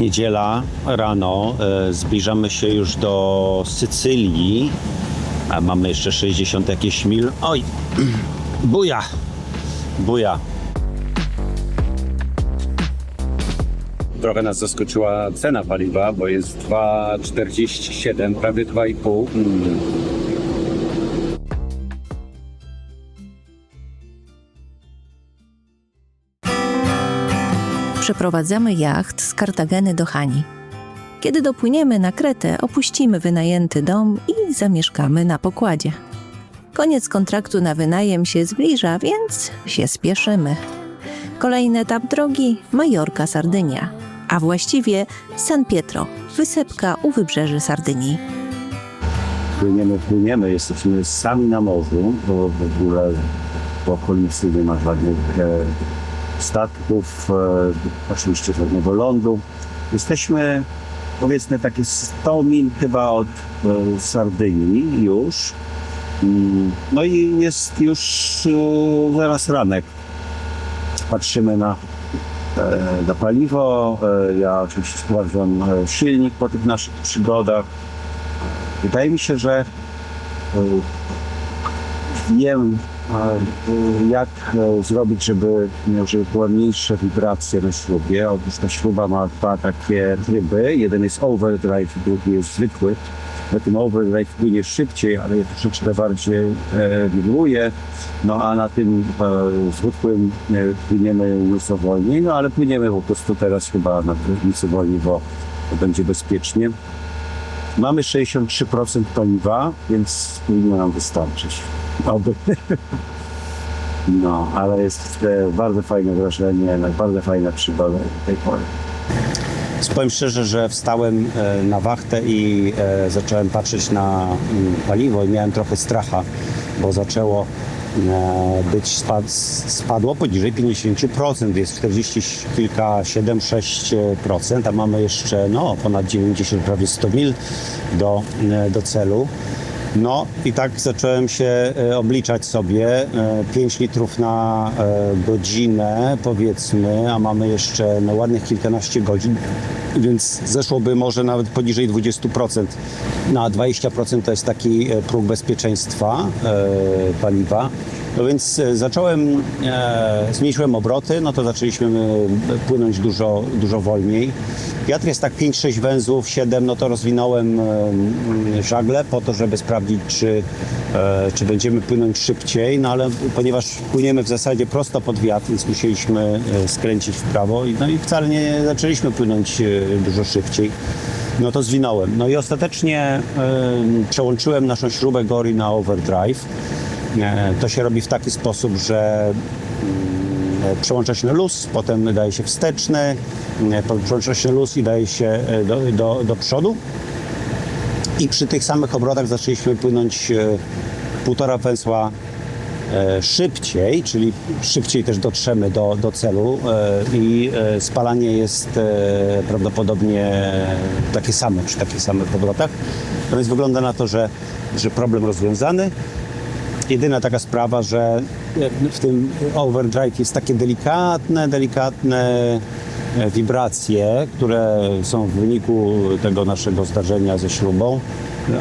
Niedziela rano, zbliżamy się już do Sycylii, a mamy jeszcze 60 jakieś mil. Oj, buja, buja. Trochę nas zaskoczyła cena paliwa, bo jest 2,47, prawie 2,5. Przeprowadzamy jacht z Kartageny do Chani. Kiedy dopłyniemy na Kretę, opuścimy wynajęty dom i zamieszkamy na pokładzie. Koniec kontraktu na wynajem się zbliża, więc się spieszymy. Kolejny etap drogi – Majorka, Sardynia, a właściwie San Pietro, wysepka u wybrzeży Sardynii. Płyniemy, jesteśmy sami na morzu, bo w ogóle w okolicy nie ma żadnych statków, oczywiście żadnego lądu. Jesteśmy, powiedzmy, takie 100 mil chyba od Sardynii już. No i jest już zaraz ranek. Patrzymy na paliwo. Ja oczywiście sprawdzam silnik po tych naszych przygodach. Wydaje mi się, że wiem, jak zrobić, żeby były mniejsze wibracje na śrubie. Otóż ta śruba ma dwa takie tryby. Jeden jest overdrive, drugi jest zwykły. Na tym overdrive płynie szybciej, ale je troszeczkę bardziej wibruje. No a na tym zwykłym płyniemy nieco wolniej. No ale płyniemy po prostu teraz chyba nieco wolniej, bo będzie bezpiecznie. Mamy 63% paliwa, więc powinno nam wystarczyć. No, ale jest bardzo fajne wrażenie, bardzo fajna przygoda tej pory. Powiem szczerze, że wstałem na wachtę i zacząłem patrzeć na paliwo i miałem trochę stracha, bo zaczęło być spadło poniżej 50%, jest 40 kilka, 7-6%, a mamy jeszcze ponad 90, prawie 100 mil do celu. No i tak zacząłem się obliczać sobie 5 litrów na godzinę, powiedzmy, a mamy jeszcze ładnych kilkanaście godzin, więc zeszłoby może nawet poniżej 20%. Na 20% to jest taki próg bezpieczeństwa paliwa. No więc zmniejszyłem obroty, no to zaczęliśmy płynąć dużo wolniej. Wiatr jest tak 5-6 węzłów, 7, no to rozwinąłem żagle po to, żeby sprawdzić, czy będziemy płynąć szybciej, no ale ponieważ płyniemy w zasadzie prosto pod wiatr, więc musieliśmy skręcić w prawo i wcale nie zaczęliśmy płynąć dużo szybciej. No to zwinąłem. No i ostatecznie przełączyłem naszą śrubę Gory na overdrive. To się robi w taki sposób, że przełącza się na luz, potem daje się wsteczny, przełącza się na luz i daje się do przodu. I przy tych samych obrotach zaczęliśmy płynąć 1,5 węzła szybciej, czyli szybciej też dotrzemy do celu i spalanie jest prawdopodobnie takie same przy takich samych obrotach. No więc wygląda na to, że problem rozwiązany. Jedyna taka sprawa, że w tym overdrive jest takie delikatne wibracje, które są w wyniku tego naszego zdarzenia ze śrubą,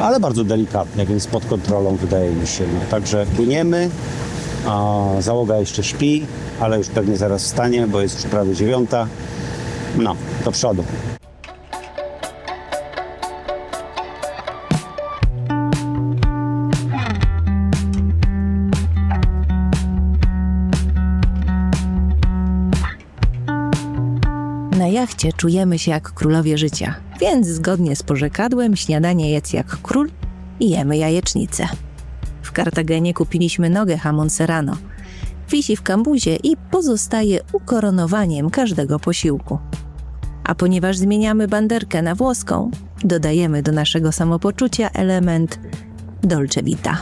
ale bardzo delikatne, więc pod kontrolą wydaje mi się. No, także płyniemy, a załoga jeszcze śpi, ale już pewnie zaraz wstanie, bo jest już prawie 9. No, do przodu. Na jachcie czujemy się jak królowie życia, więc zgodnie z porzekadłem śniadanie jedz jak król i jemy jajecznicę. W Kartagenie kupiliśmy nogę jamon serrano. Wisi w kambuzie i pozostaje ukoronowaniem każdego posiłku. A ponieważ zmieniamy banderkę na włoską, dodajemy do naszego samopoczucia element dolce vita.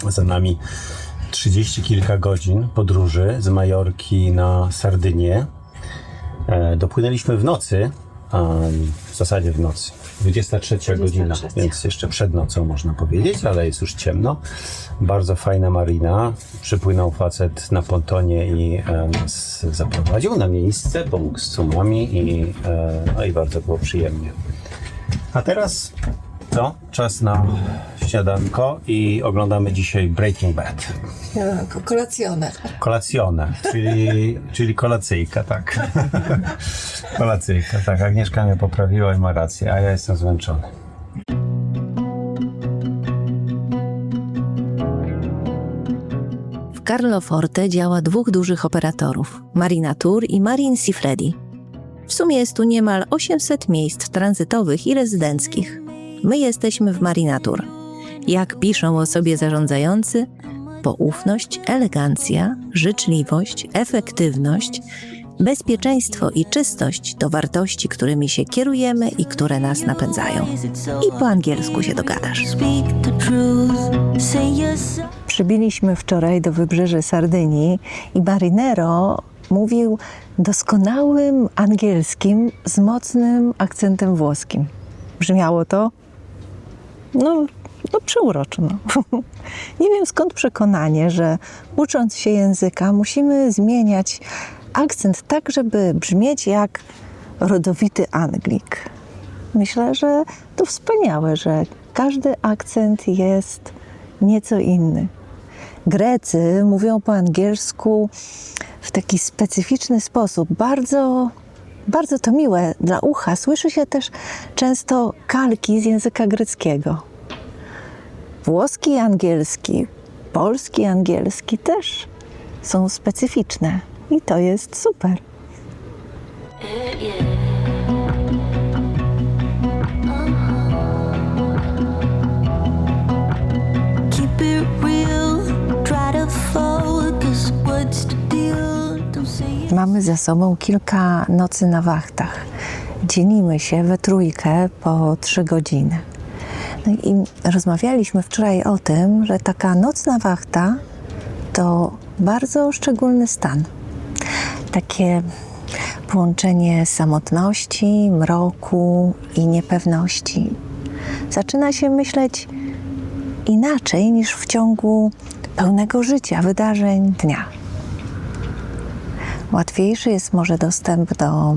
Za nami 30 kilka godzin podróży z Majorki na Sardynię. Dopłynęliśmy w nocy, w zasadzie w nocy. 23 godzina, więc jeszcze przed nocą można powiedzieć, ale jest już ciemno. Bardzo fajna marina. Przypłynął facet na pontonie i nas zaprowadził na miejsce, pomógł z cumami i bardzo było przyjemnie. A teraz co? Czas na śniadanko i oglądamy dzisiaj Breaking Bad. Kolacjone, czyli kolacyjka, tak. Kolacyjka, tak. Agnieszka mnie poprawiła i ma rację, a ja jestem zmęczony. W Carloforte działa 2 dużych operatorów, Marina Tour i Marine Seafredi. W sumie jest tu niemal 800 miejsc tranzytowych i rezydenckich. My jesteśmy w Marina Tour. Jak piszą o sobie zarządzający, poufność, elegancja, życzliwość, efektywność, bezpieczeństwo i czystość to wartości, którymi się kierujemy i które nas napędzają. I po angielsku się dogadasz. Przybiliśmy wczoraj do wybrzeży Sardynii i marinero mówił doskonałym angielskim z mocnym akcentem włoskim. Brzmiało to no przeuroczo. Nie wiem skąd przekonanie, że ucząc się języka musimy zmieniać akcent tak, żeby brzmieć jak rodowity Anglik. Myślę, że to wspaniałe, że każdy akcent jest nieco inny. Grecy mówią po angielsku w taki specyficzny sposób, bardzo to miłe dla ucha. Słyszy się też często kalki z języka greckiego. Włoski angielski, polski angielski też są specyficzne i to jest super. Mamy za sobą kilka nocy na wachtach. Dzielimy się we trójkę po 3 godziny. No i rozmawialiśmy wczoraj o tym, że taka nocna wachta to bardzo szczególny stan. Takie połączenie samotności, mroku i niepewności. Zaczyna się myśleć inaczej niż w ciągu pełnego życia, wydarzeń dnia. Łatwiejszy jest może dostęp do,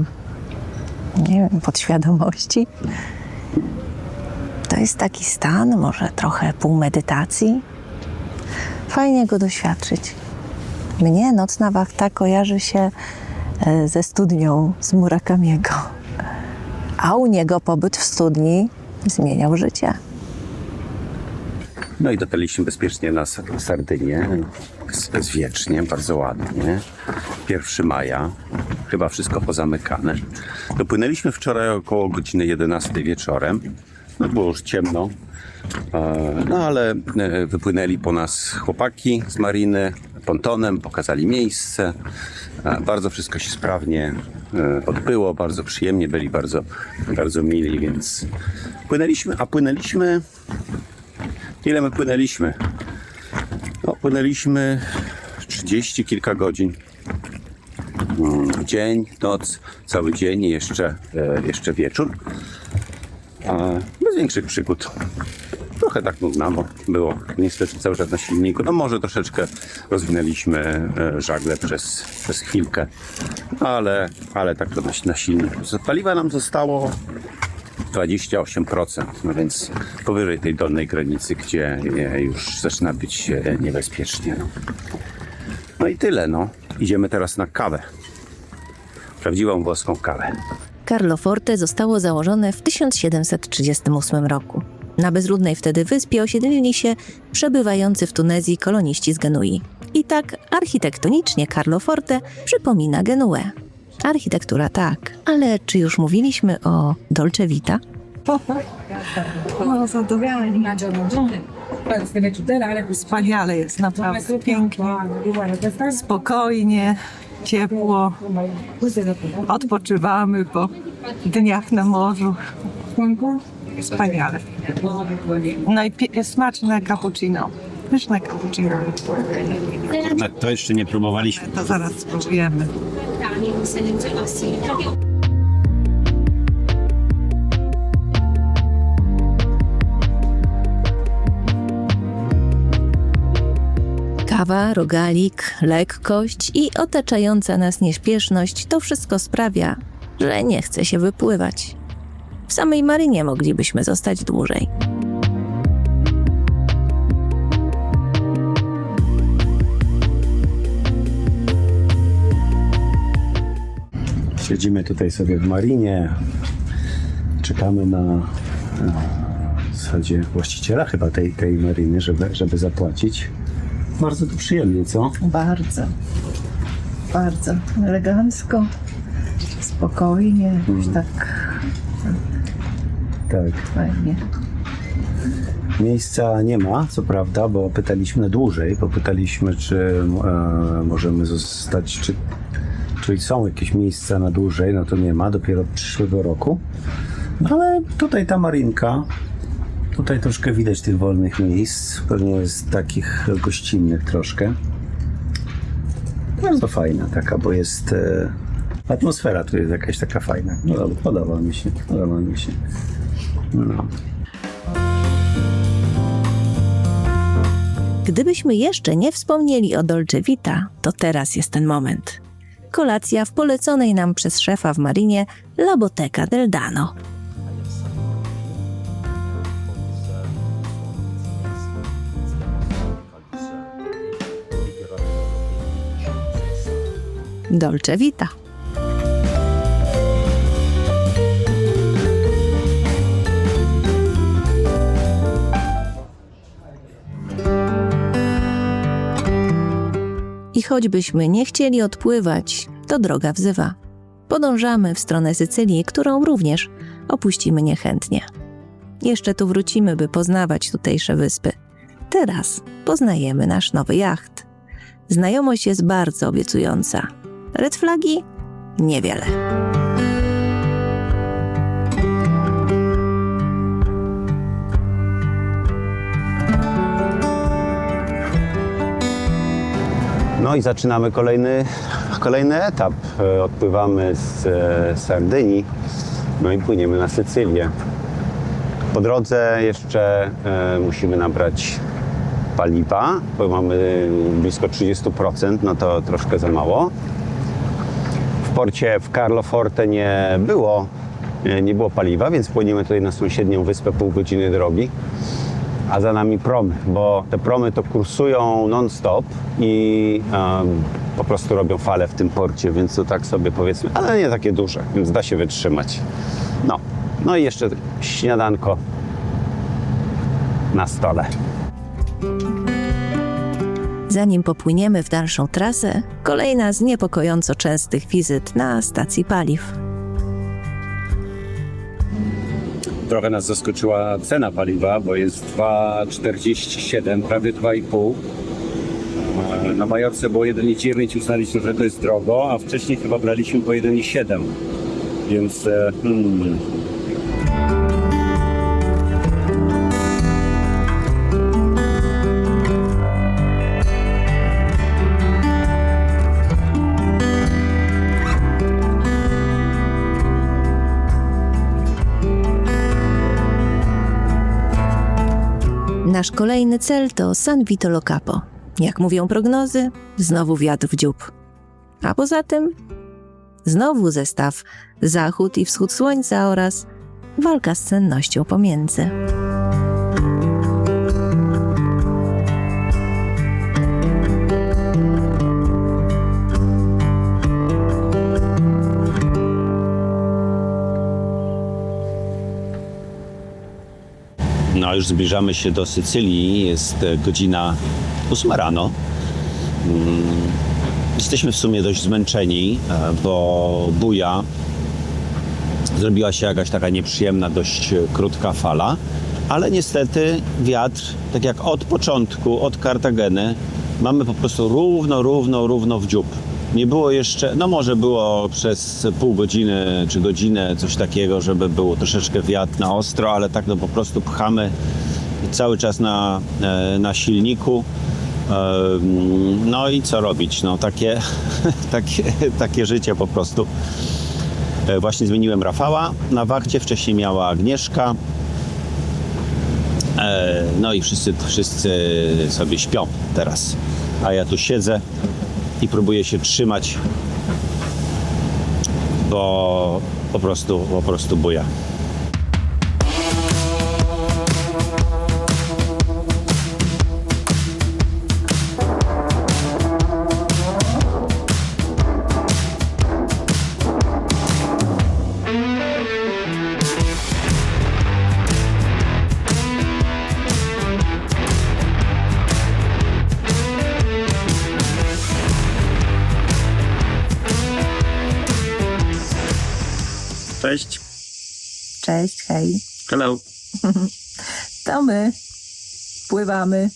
podświadomości. To jest taki stan, może trochę pół medytacji. Fajnie go doświadczyć. Mnie nocna wachta kojarzy się ze studnią z Murakamiego. A u niego pobyt w studni zmieniał życie. No i dotarliśmy bezpiecznie na Sardynię. Bezwiecznie, bardzo ładnie. 1 maja. Chyba wszystko pozamykane. Dopłynęliśmy wczoraj około godziny 11 wieczorem. No było już ciemno. No ale wypłynęli po nas chłopaki z mariny pontonem, pokazali miejsce. Bardzo wszystko się sprawnie odbyło, bardzo przyjemnie, byli bardzo mili, więc płynęliśmy. Ile my płynęliśmy? No, płynęliśmy 30 kilka godzin. Dzień, noc, cały dzień i jeszcze wieczór. Bez większych przygód. Trochę tak nudno, bo było niestety cały czas na silniku. No może troszeczkę rozwinęliśmy żagle przez chwilkę, ale tak to na silniku. Paliwa nam zostało 28%, no więc powyżej tej dolnej granicy, gdzie już zaczyna być niebezpiecznie. No i tyle, no. Idziemy teraz na kawę. Prawdziwą włoską kawę. Carloforte zostało założone w 1738 roku. Na bezludnej wtedy wyspie osiedlili się przebywający w Tunezji koloniści z Genui. I tak architektonicznie Carloforte przypomina Genuę. Architektura tak, ale czy już mówiliśmy o Dolce Vita? Wspaniale jest, naprawdę pięknie, spokojnie, ciepło, odpoczywamy po dniach na morzu. Wspaniale. No i smaczne cappuccino. Pyszne cappuccino. To jeszcze nie próbowaliśmy. To zaraz spróbujemy. Kawa, rogalik, lekkość i otaczająca nas nieśpieszność to wszystko sprawia, że nie chce się wypływać. W samej marynie moglibyśmy zostać dłużej. Siedzimy tutaj sobie w marinie. Czekamy na w zasadzie właściciela chyba tej mariny, żeby zapłacić. Bardzo tu przyjemnie, co? Bardzo. Bardzo elegancko. Spokojnie. Jakoś tak Tak. fajnie. Miejsca nie ma, co prawda, bo pytaliśmy na dłużej, bo pytaliśmy, czy możemy zostać, czy są jakieś miejsca na dłużej, no to nie ma, dopiero od przyszłego roku. No ale tutaj ta marinka, tutaj troszkę widać tych wolnych miejsc, pewnie jest takich gościnnych troszkę. Bardzo fajna taka, bo jest atmosfera tu jest jakaś taka fajna. No dobra, podoba mi się. No. Gdybyśmy jeszcze nie wspomnieli o Dolce Vita, to teraz jest ten moment. Kolacja w poleconej nam przez szefa w marinie La Bottega del Dano. Dolce Vita. I choćbyśmy nie chcieli odpływać, to droga wzywa. Podążamy w stronę Sycylii, którą również opuścimy niechętnie. Jeszcze tu wrócimy, by poznawać tutejsze wyspy. Teraz poznajemy nasz nowy jacht. Znajomość jest bardzo obiecująca. Red flagi? Niewiele. No i zaczynamy kolejny etap. Odpływamy z Sardynii, no i płyniemy na Sycylię. Po drodze jeszcze musimy nabrać paliwa, bo mamy blisko 30%, no to troszkę za mało. W porcie w Carloforte nie było paliwa, więc płyniemy tutaj na sąsiednią wyspę, pół godziny drogi. A za nami promy, bo te promy to kursują non-stop i po prostu robią fale w tym porcie, więc to tak sobie powiedzmy, ale nie takie duże, więc da się wytrzymać. No i jeszcze śniadanko na stole. Zanim popłyniemy w dalszą trasę, kolejna z niepokojąco częstych wizyt na stacji paliw. Trochę nas zaskoczyła cena paliwa, bo jest 2,47, prawie 2,5. Na Majorce było 1,9, uznaliśmy, że to jest drogo, a wcześniej chyba braliśmy po 1,7. Więc Nasz kolejny cel to San Vito Lo Capo. Jak mówią prognozy, znowu wiatr w dziób. A poza tym znowu zestaw zachód i wschód słońca oraz walka z cennością pomiędzy. no już zbliżamy się do Sycylii, jest godzina 8 rano. Jesteśmy w sumie dość zmęczeni, bo buja, zrobiła się jakaś taka nieprzyjemna, dość krótka fala, ale niestety wiatr, tak jak od początku, od Kartageny, mamy po prostu równo w dziób. Nie było jeszcze, no może było przez pół godziny czy godzinę coś takiego, żeby było troszeczkę wiatr na ostro, ale tak no po prostu pchamy cały czas na silniku. No i co robić? No takie życie po prostu. Właśnie zmieniłem Rafała na wachcie, wcześniej miała Agnieszka. No i wszyscy sobie śpią teraz. A ja tu siedzę i próbuję się trzymać, bo po prostu buja. Cześć. Cześć, hej. Hello. To my. Pływamy.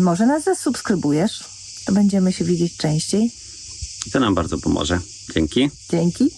Może nas zasubskrybujesz? To będziemy się widzieć częściej. To nam bardzo pomoże. Dzięki. Dzięki.